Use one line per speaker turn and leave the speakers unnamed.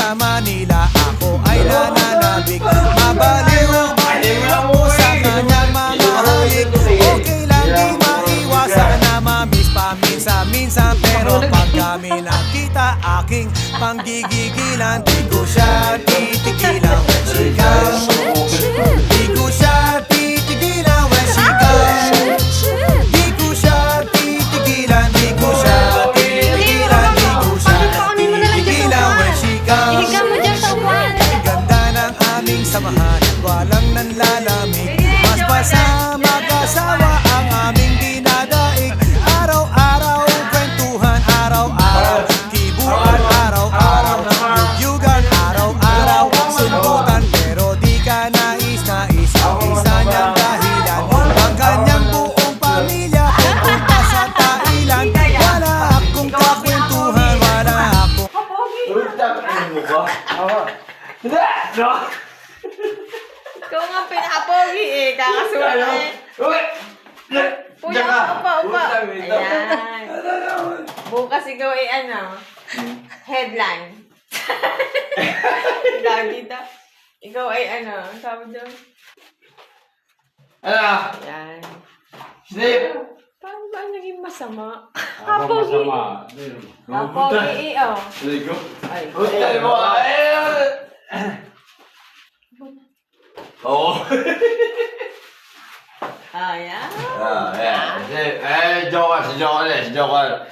sa Manila, ako ay nananabik. Mabaliw ako sa kanyang mga halik. Okay lang di maiwasan na mamiss paminsan-minsan, pero pag kami nakita aking panggigigilan, di ko siya titigilan when she comes. Di ko siya titigilan when she comes. Di ko siya titigilan, di ko siya titigilan, di ko siya titigilan when she comes.
Higa mo dyan sa upuan.
Ganda ng aming samahan at walang nanlalamig. Mas basa mag-asawa ang aming dinadaig. Araw-araw kwentuhan, araw-araw kibuan, araw-araw yugyugan, araw-araw sundutan. Pero di ka nais-nais ang isa niyang dahilan. Ang kanyang buong pamilya pupunta sa Thailand. Wala akong kakwentuhan, wala akong
Ikaw nga pinapogi eh. Kakasulat eh. Puya, upa. Ayan. Bukas ikaw ay headline. Tawag dito. Ikaw ay ang tawag doon? Ayan. Paano ba naging masama? Kapogi. Kapogi eh, oh. Ay. Ayan.
Joker.